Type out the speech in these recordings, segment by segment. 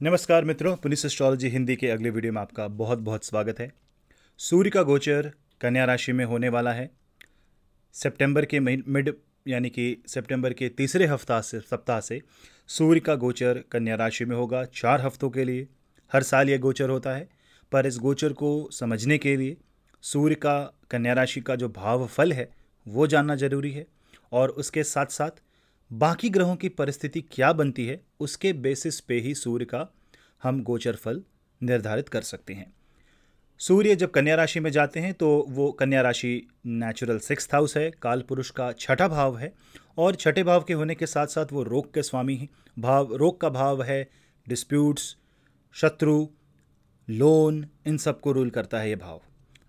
नमस्कार मित्रों, पुनिस एस्ट्रोलॉजी हिंदी के अगले वीडियो में आपका बहुत बहुत स्वागत है। सूर्य का गोचर कन्या राशि में होने वाला है सितंबर के मिड यानी कि सितंबर के तीसरे सप्ताह से सूर्य का गोचर कन्या राशि में होगा 4 हफ्तों के लिए। हर साल ये गोचर होता है, पर इस गोचर को समझने के लिए सूर्य का कन्या राशि का जो भाव फल है वो जानना जरूरी है, और उसके साथ साथ बाकी ग्रहों की परिस्थिति क्या बनती है उसके बेसिस पे ही सूर्य का हम गोचर फल निर्धारित कर सकते हैं। सूर्य जब कन्या राशि में जाते हैं तो वो कन्या राशि नेचुरल 6th हाउस है, काल पुरुष का 6ठा भाव है, और 6ठे भाव के होने के साथ साथ वो रोग के स्वामी हैं। रोग का भाव है डिस्प्यूट्स, शत्रु, लोन, इन सब को रूल करता है ये भाव।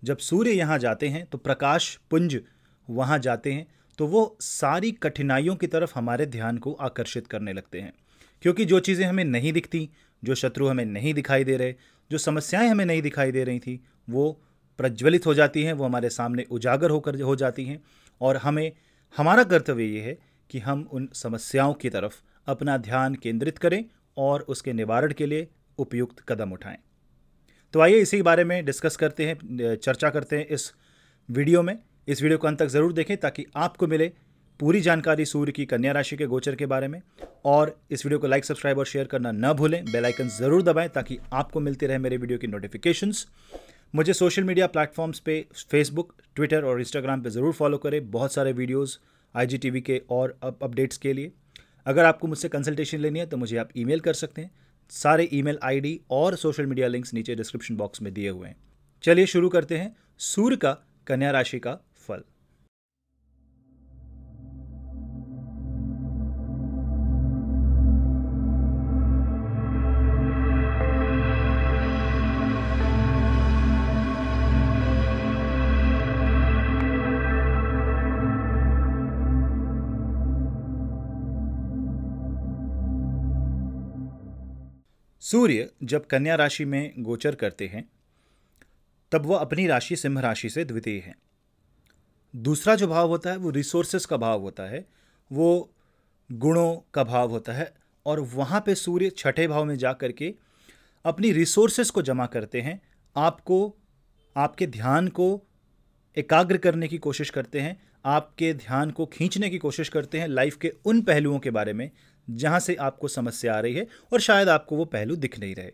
जब सूर्य यहाँ जाते हैं तो प्रकाश पुंज वहाँ जाते हैं, तो वो सारी कठिनाइयों की तरफ हमारे ध्यान को आकर्षित करने लगते हैं, क्योंकि जो चीज़ें हमें नहीं दिखती, जो शत्रु हमें नहीं दिखाई दे रहे, जो समस्याएं हमें नहीं दिखाई दे रही थी, वो प्रज्वलित हो जाती हैं, वो हमारे सामने उजागर हो जाती हैं, और हमारा कर्तव्य ये है कि हम उन समस्याओं की तरफ अपना ध्यान केंद्रित करें और उसके निवारण के लिए उपयुक्त कदम उठाएं। तो आइए इसी बारे में डिस्कस करते हैं, चर्चा करते हैं इस वीडियो में। इस वीडियो को अंत तक ज़रूर देखें ताकि आपको मिले पूरी जानकारी सूर्य की कन्या राशि के गोचर के बारे में। और इस वीडियो को लाइक, सब्सक्राइब और शेयर करना न भूलें। बेल आइकन ज़रूर दबाएं ताकि आपको मिलती रहे मेरे वीडियो की नोटिफिकेशंस। मुझे सोशल मीडिया प्लेटफॉर्म्स पे फेसबुक, ट्विटर और इंस्टाग्राम पे ज़रूर फॉलो करें, बहुत सारे वीडियोज़ IGTV के और अपडेट्स के लिए। अगर आपको मुझसे कंसल्टेशन लेनी है तो मुझे आप ईमेल कर सकते हैं। सारे ईमेल ID और सोशल मीडिया लिंक्स नीचे डिस्क्रिप्शन बॉक्स में दिए हुए हैं। चलिए शुरू करते हैं सूर्य का कन्या राशि का फल। सूर्य जब कन्या राशि में गोचर करते हैं तब वह अपनी राशि सिंह राशि से द्वितीय है। दूसरा जो भाव होता है वो रिसोर्सेस का भाव होता है, वो गुणों का भाव होता है, और वहाँ पे सूर्य 6ठे भाव में जा कर के अपनी रिसोर्सेस को जमा करते हैं। आपके ध्यान को एकाग्र करने की कोशिश करते हैं, आपके ध्यान को खींचने की कोशिश करते हैं लाइफ के उन पहलुओं के बारे में जहाँ से आपको समस्या आ रही है और शायद आपको वो पहलू दिख नहीं रहे।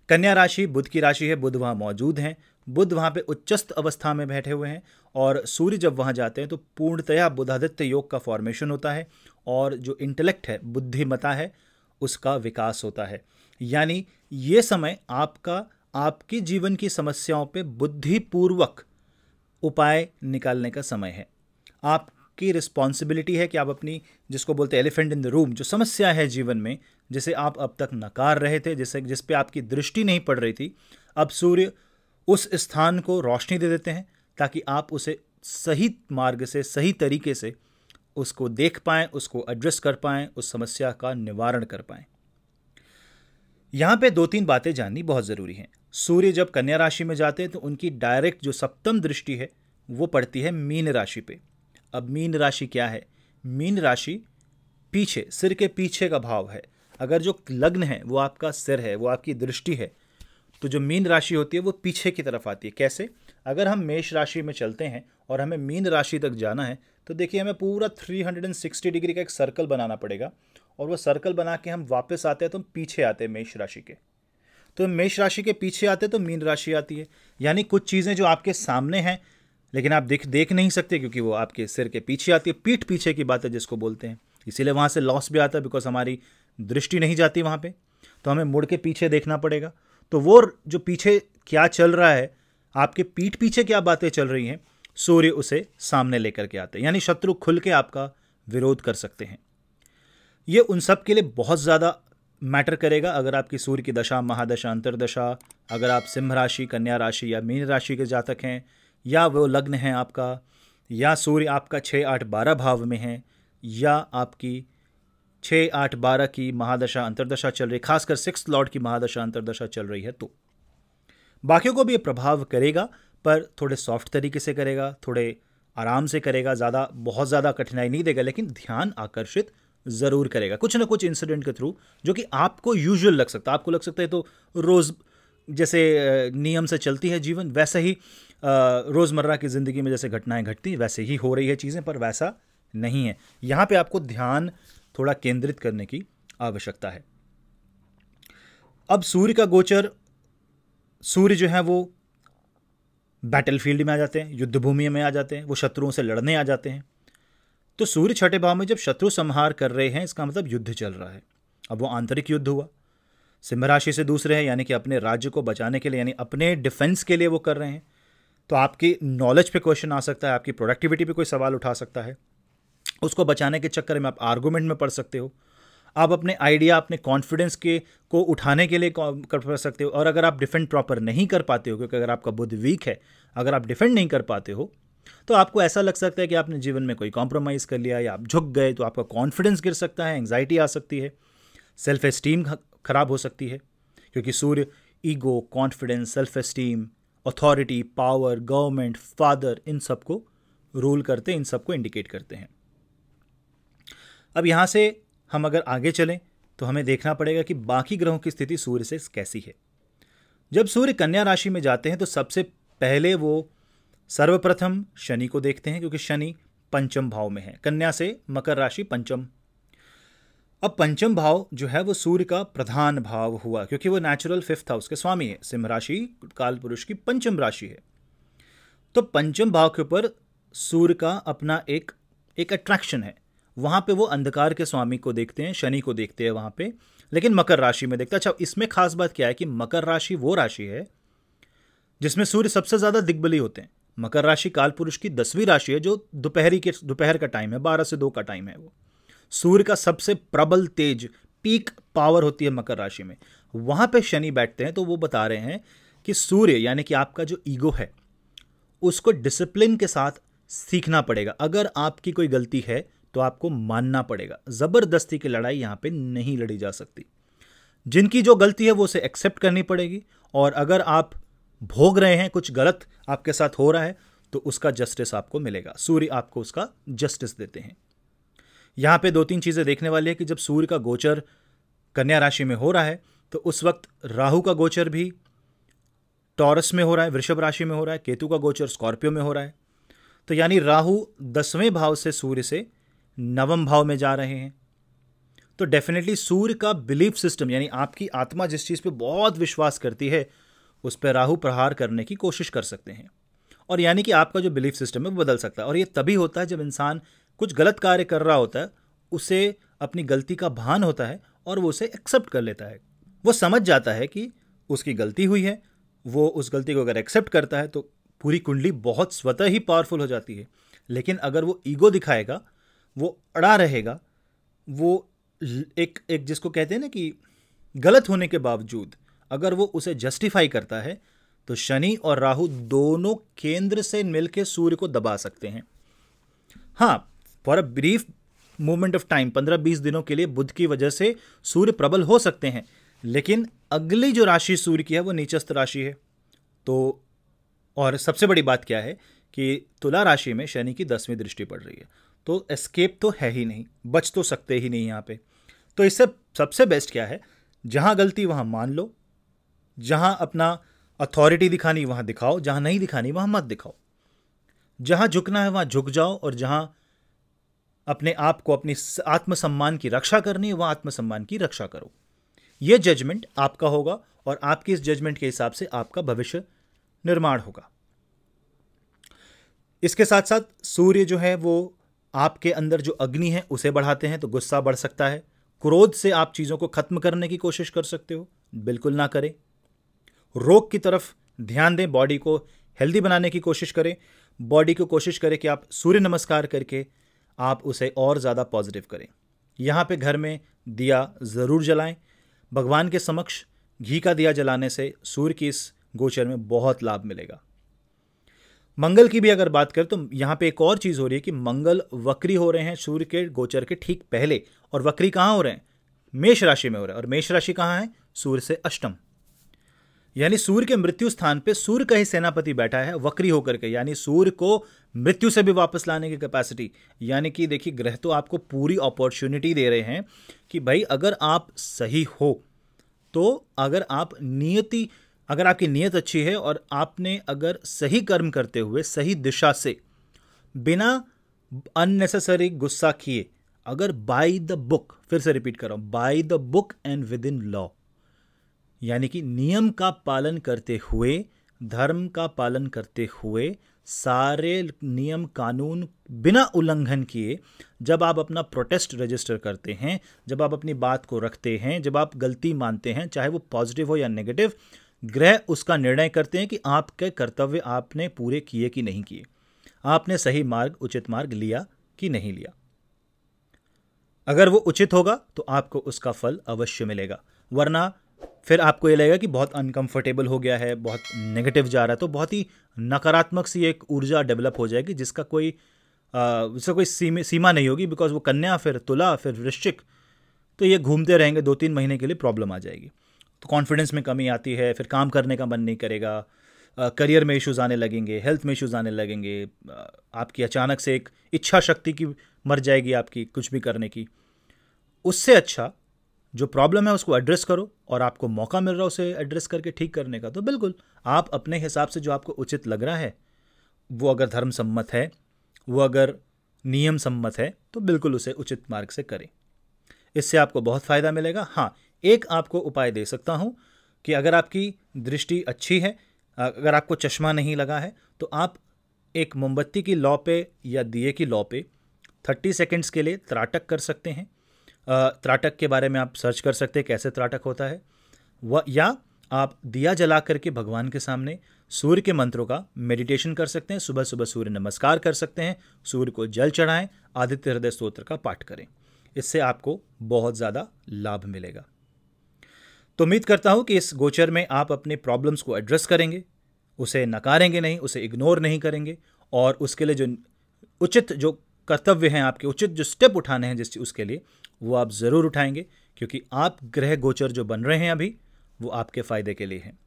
कन्या राशि बुध की राशि है, बुध वहाँ मौजूद हैं, बुध वहाँ पे उच्चस्थ अवस्था में बैठे हुए हैं, और सूर्य जब वहाँ जाते हैं तो पूर्णतया बुधादित्य योग का फॉर्मेशन होता है, और जो इंटेलेक्ट है, बुद्धिमता है, उसका विकास होता है। यानी ये समय आपकी जीवन की समस्याओं पे बुद्धिपूर्वक उपाय निकालने का समय है। आपकी रिस्पॉन्सिबिलिटी है कि आप अपनी, जिसको बोलते हैं एलिफेंट इन द रूम, जो समस्या है जीवन में, जिसे आप अब तक नकार रहे थे, जिस पे आपकी दृष्टि नहीं पड़ रही थी, अब सूर्य उस स्थान को रोशनी दे देते हैं ताकि आप उसे सही मार्ग से, सही तरीके से उसको देख पाएं, उसको एड्रेस कर पाएं, उस समस्या का निवारण कर पाएं। यहाँ पे 2-3 बातें जाननी बहुत ज़रूरी हैं। सूर्य जब कन्या राशि में जाते हैं तो उनकी डायरेक्ट जो सप्तम दृष्टि है वो पड़ती है मीन राशि पे। अब मीन राशि क्या है? मीन राशि पीछे, सिर के पीछे का भाव है। अगर जो लग्न है वो आपका सिर है, वो आपकी दृष्टि है, तो जो मीन राशि होती है वो पीछे की तरफ आती है। कैसे? अगर हम मेष राशि में चलते हैं और हमें मीन राशि तक जाना है तो देखिए हमें पूरा 360 डिग्री का एक सर्कल बनाना पड़ेगा, और वो सर्कल बना के हम वापस आते हैं तो हम पीछे आते हैं मेष राशि के। तो मेष राशि के पीछे आते तो मीन राशि आती है। यानी कुछ चीज़ें जो आपके सामने हैं लेकिन आप देख नहीं सकते क्योंकि वो आपके सिर के पीछे आती है, पीठ पीछे की बात है जिसको बोलते हैं। इसीलिए वहाँ से लॉस भी आता है, बिकॉज हमारी दृष्टि नहीं जाती वहाँ पे, तो हमें मुड़ के पीछे देखना पड़ेगा। तो वो जो पीछे क्या चल रहा है, आपके पीठ पीछे क्या बातें चल रही हैं, सूर्य उसे सामने लेकर के आते हैं। यानी शत्रु खुल के आपका विरोध कर सकते हैं। ये उन सब के लिए बहुत ज़्यादा मैटर करेगा अगर आपकी सूर्य की दशा, महादशा, अंतर्दशा, अगर आप सिंह राशि, कन्या राशि या मीन राशि के जातक हैं, या वो लग्न है आपका, या सूर्य आपका 6, 8, 12 भाव में है, या आपकी 6, 8, 12 की महादशा, अंतर्दशा चल रही, खासकर 6th लॉर्ड की महादशा, अंतर्दशा चल रही है, तो बाकियों को भी ये प्रभाव करेगा, पर थोड़े सॉफ्ट तरीके से करेगा, थोड़े आराम से करेगा, बहुत ज़्यादा कठिनाई नहीं देगा, लेकिन ध्यान आकर्षित ज़रूर करेगा कुछ ना कुछ इंसिडेंट के थ्रू, जो कि आपको यूजुअल लग सकता है। आपको लग सकता है तो रोज़ जैसे नियम से चलती है जीवन, वैसे ही रोज़मर्रा की ज़िंदगी में जैसे घटनाएं घटती वैसे ही हो रही है चीज़ें, पर वैसा नहीं है। यहाँ पे आपको ध्यान थोड़ा केंद्रित करने की आवश्यकता है। अब सूर्य का गोचर, सूर्य जो है वो बैटलफील्ड में आ जाते हैं, युद्ध भूमि में आ जाते हैं, वो शत्रुओं से लड़ने आ जाते हैं। तो सूर्य छठे भाव में जब शत्रु संहार कर रहे हैं, इसका मतलब युद्ध चल रहा है। अब वो आंतरिक युद्ध हुआ, सिंह राशि से दूसरे हैं, यानी कि अपने राज्य को बचाने के लिए, यानी अपने डिफेंस के लिए वो कर रहे हैं। तो आपकी नॉलेज पे क्वेश्चन आ सकता है, आपकी प्रोडक्टिविटी पे कोई सवाल उठा सकता है। उसको बचाने के चक्कर में आप आर्गूमेंट में पढ़ सकते हो, आप अपने आइडिया, अपने कॉन्फिडेंस के को उठाने के लिए कर सकते हो। और अगर आप डिफेंड प्रॉपर नहीं कर पाते हो, क्योंकि अगर आपका बुद्ध वीक है, अगर आप डिफेंड नहीं कर पाते हो, तो आपको ऐसा लग सकता है कि आपने जीवन में कोई कॉम्प्रोमाइज़ कर लिया या आप झुक गए, तो आपका कॉन्फिडेंस गिर सकता है, एंग्जाइटी आ सकती है, सेल्फ एस्टीम खराब हो सकती है, क्योंकि सूर्य ego, confidence, self esteem, authority, power, government, father, इन सबको रूल करते हैं, इन सबको इंडिकेट करते हैं। अब यहाँ से हम अगर आगे चलें तो हमें देखना पड़ेगा कि बाकी ग्रहों की स्थिति सूर्य से कैसी है। जब सूर्य कन्या राशि में जाते हैं तो सबसे पहले वो सर्वप्रथम शनि को देखते हैं, क्योंकि शनि पंचम भाव में है। कन्या से मकर राशि पंचम। अब पंचम भाव जो है वो सूर्य का प्रधान भाव हुआ, क्योंकि वो नेचुरल फिफ्थ हाउस के स्वामी है। सिंह राशि काल पुरुष की पंचम राशि है। तो पंचम भाव के ऊपर सूर्य का अपना एक अट्रैक्शन है। वहां पे वो अंधकार के स्वामी को देखते हैं, शनि को देखते हैं वहां पे, लेकिन मकर राशि में देखते हैं। अच्छा, इसमें खास बात क्या है कि मकर राशि वो राशि है जिसमें सूर्य सबसे ज्यादा दिग्बली होते हैं। मकर राशि काल पुरुष की 10वीं राशि है, जो दोपहर का टाइम है, 12 से 2 का टाइम है। वो सूर्य का सबसे प्रबल तेज पीक पावर होती है मकर राशि में। वहां पे शनि बैठते हैं, तो वो बता रहे हैं कि सूर्य यानी कि आपका जो ईगो है उसको डिसिप्लिन के साथ सीखना पड़ेगा। अगर आपकी कोई गलती है तो आपको मानना पड़ेगा। जबरदस्ती की लड़ाई यहां पे नहीं लड़ी जा सकती। जिनकी जो गलती है वो उसे एक्सेप्ट करनी पड़ेगी, और अगर आप भोग रहे हैं, कुछ गलत आपके साथ हो रहा है, तो उसका जस्टिस आपको मिलेगा। सूर्य आपको उसका जस्टिस देते हैं। यहां पे 2-3 चीजें देखने वाली है कि जब सूर्य का गोचर कन्या राशि में हो रहा है तो उस वक्त राहु का गोचर भी टॉरस में हो रहा है, वृषभ राशि में हो रहा है, केतु का गोचर स्कॉर्पियो में हो रहा है। तो यानी राहु 10वें भाव से सूर्य से 9वें भाव में जा रहे हैं। तो डेफिनेटली सूर्य का बिलीफ सिस्टम, यानी आपकी आत्मा जिस चीज पे बहुत विश्वास करती है, उस पर राहु प्रहार करने की कोशिश कर सकते हैं। और यानी कि आपका जो बिलीफ सिस्टम है वो बदल सकता है। और ये तभी होता है जब इंसान कुछ गलत कार्य कर रहा होता है, उसे अपनी गलती का भान होता है और वो उसे एक्सेप्ट कर लेता है। वो समझ जाता है कि उसकी गलती हुई है, वो उस गलती को अगर एक्सेप्ट करता है तो पूरी कुंडली बहुत स्वतः ही पावरफुल हो जाती है। लेकिन अगर वो ईगो दिखाएगा, वो अड़ा रहेगा, वो एक जिसको कहते हैं ना कि गलत होने के बावजूद अगर वो उसे जस्टिफाई करता है, तो शनि और राहु दोनों केंद्र से मिलकर सूर्य को दबा सकते हैं। हाँ, for a brief moment of time, 15-20 दिनों के लिए बुध की वजह से सूर्य प्रबल हो सकते हैं, लेकिन अगली जो राशि सूर्य की है वो नीचस्थ राशि है। तो और सबसे बड़ी बात क्या है कि तुला राशि में शनि की 10वीं दृष्टि पड़ रही है, तो एस्केप तो है ही नहीं, बच तो सकते ही नहीं यहाँ पे। तो इससे सबसे बेस्ट क्या है, जहाँ गलती वहाँ मान लो, जहाँ अपना अथॉरिटी दिखानी वहाँ दिखाओ, जहाँ नहीं दिखानी वहाँ मत दिखाओ, जहाँ झुकना है वहाँ झुक जाओ, और जहाँ अपने आप को, अपनी आत्मसम्मान की रक्षा करनी है वहाँ आत्मसम्मान की रक्षा करो। यह जजमेंट आपका होगा और आपकी इस जजमेंट के हिसाब से आपका भविष्य निर्माण होगा। इसके साथ साथ सूर्य जो है वो आपके अंदर जो अग्नि है उसे बढ़ाते हैं, तो गुस्सा बढ़ सकता है। क्रोध से आप चीज़ों को खत्म करने की कोशिश कर सकते हो, बिल्कुल ना करें। रोग की तरफ ध्यान दें, बॉडी को हेल्दी बनाने की कोशिश करें। बॉडी को कोशिश करें कि आप सूर्य नमस्कार करके आप उसे और ज़्यादा पॉजिटिव करें। यहाँ पे घर में दिया ज़रूर जलाएं। भगवान के समक्ष घी का दिया जलाने से सूर्य की इस गोचर में बहुत लाभ मिलेगा। मंगल की भी अगर बात करें तो यहाँ पे एक और चीज़ हो रही है कि मंगल वक्री हो रहे हैं सूर्य के गोचर के ठीक पहले। और वक्री कहाँ हो रहे हैं? मेष राशि में हो रहे हैं। और मेष राशि कहाँ है? सूर्य से अष्टम। यानी सूर्य के मृत्यु स्थान पे सूर्य का ही सेनापति बैठा है वक्री होकर के, यानी सूर्य को मृत्यु से भी वापस लाने की कैपेसिटी। यानी कि देखिए, ग्रह तो आपको पूरी अपॉर्चुनिटी दे रहे हैं कि भाई अगर आप सही हो तो, अगर आपकी नीयत अच्छी है और आपने अगर सही कर्म करते हुए सही दिशा से बिना अननेसेसरी गुस्सा किए, अगर बाय द बुक, फिर से रिपीट कर रहा हूं, by the book and with in law, यानी कि नियम का पालन करते हुए, धर्म का पालन करते हुए, सारे नियम कानून बिना उल्लंघन किए जब आप अपना प्रोटेस्ट रजिस्टर करते हैं, जब आप अपनी बात को रखते हैं, जब आप गलती मानते हैं, चाहे वो पॉजिटिव हो या नेगेटिव, ग्रह उसका निर्णय करते हैं कि आपके कर्तव्य आपने पूरे किए कि नहीं किए, आपने सही मार्ग, उचित मार्ग लिया कि नहीं लिया। अगर वो उचित होगा तो आपको उसका फल अवश्य मिलेगा, वरना फिर आपको ये लगेगा कि बहुत अनकंफर्टेबल हो गया है, बहुत नेगेटिव जा रहा है, तो बहुत ही नकारात्मक सी एक ऊर्जा डेवलप हो जाएगी जिसका कोई सीमा नहीं होगी। बिकॉज वो कन्या, फिर तुला, फिर वृश्चिक, तो ये घूमते रहेंगे 2-3 महीने के लिए, प्रॉब्लम आ जाएगी। तो कॉन्फिडेंस में कमी आती है, फिर काम करने का मन नहीं करेगा, करियर में इश्यूज आने लगेंगे, हेल्थ में इश्यूज आने लगेंगे, आपकी अचानक से एक इच्छा शक्ति की मर जाएगी आपकी कुछ भी करने की। उससे अच्छा जो प्रॉब्लम है उसको एड्रेस करो, और आपको मौका मिल रहा है उसे एड्रेस करके ठीक करने का, तो बिल्कुल आप अपने हिसाब से जो आपको उचित लग रहा है, वो अगर धर्म सम्मत है, वो अगर नियम सम्मत है, तो बिल्कुल उसे उचित मार्ग से करें। इससे आपको बहुत फ़ायदा मिलेगा। हाँ, एक आपको उपाय दे सकता हूँ कि अगर आपकी दृष्टि अच्छी है, अगर आपको चश्मा नहीं लगा है, तो आप एक मोमबत्ती की लौ पे या दिए की लौ पे 30 सेकेंड्स के लिए त्राटक कर सकते हैं। त्राटक के बारे में आप सर्च कर सकते हैं कैसे त्राटक होता है, या आप दिया जला करके भगवान के सामने सूर्य के मंत्रों का मेडिटेशन कर सकते हैं। सुबह सुबह सूर्य नमस्कार कर सकते हैं, सूर्य को जल चढ़ाएं, आदित्य हृदय स्तोत्र का पाठ करें। इससे आपको बहुत ज़्यादा लाभ मिलेगा। तो उम्मीद करता हूँ कि इस गोचर में आप अपने प्रॉब्लम्स को एड्रेस करेंगे, उसे नकारेंगे नहीं, उसे इग्नोर नहीं करेंगे, और उसके लिए जो उचित जो कर्तव्य हैं आपके, उचित जो स्टेप उठाने हैं जिस उसके लिए, वो आप ज़रूर उठाएंगे, क्योंकि आप ग्रह गोचर जो बन रहे हैं अभी, वो आपके फ़ायदे के लिए हैं।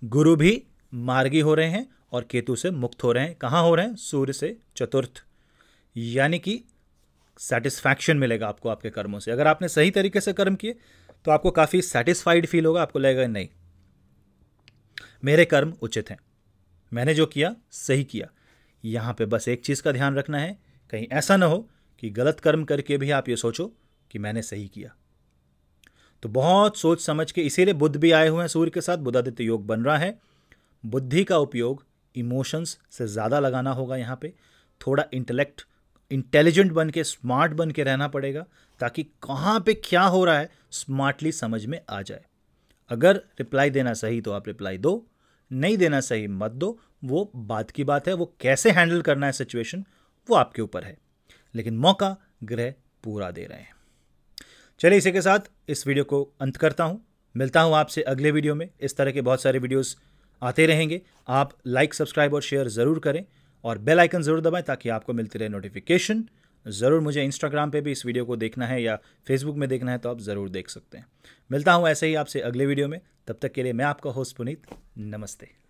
गुरु भी मार्गी हो रहे हैं और केतु से मुक्त हो रहे हैं। कहाँ हो रहे हैं? सूर्य से चतुर्थ, यानी कि सेटिस्फैक्शन मिलेगा आपको आपके कर्मों से। अगर आपने सही तरीके से कर्म किए तो आपको काफ़ी सेटिस्फाइड फील होगा, आपको लगेगा नहीं, मेरे कर्म उचित हैं, मैंने जो किया सही किया। यहाँ पे बस एक चीज़ का ध्यान रखना है, कहीं ऐसा ना हो कि गलत कर्म करके भी आप ये सोचो कि मैंने सही किया। तो बहुत सोच समझ के, इसीलिए बुध भी आए हुए हैं सूर्य के साथ, बुधादित्य योग बन रहा है। बुद्धि का उपयोग इमोशंस से ज़्यादा लगाना होगा यहाँ पे, थोड़ा इंटेलिजेंट बन के, स्मार्ट बन के रहना पड़ेगा, ताकि कहाँ पे क्या हो रहा है स्मार्टली समझ में आ जाए। अगर रिप्लाई देना सही तो आप रिप्लाई दो, नहीं देना सही मत दो, वो बात की बात है। वो कैसे हैंडल करना है सिचुएशन, वो आपके ऊपर है, लेकिन मौका ग्रह पूरा दे रहे हैं। चलिए, इसी के साथ इस वीडियो को अंत करता हूँ। मिलता हूँ आपसे अगले वीडियो में। इस तरह के बहुत सारे वीडियोस आते रहेंगे। आप लाइक, सब्सक्राइब और शेयर ज़रूर करें, और बेल आइकन ज़रूर दबाएं ताकि आपको मिलती रहे नोटिफिकेशन। ज़रूर मुझे इंस्टाग्राम पे भी इस वीडियो को देखना है या फेसबुक में देखना है तो आप ज़रूर देख सकते हैं। मिलता हूँ ऐसे ही आपसे अगले वीडियो में। तब तक के लिए मैं आपका होस्ट पुनीत, नमस्ते।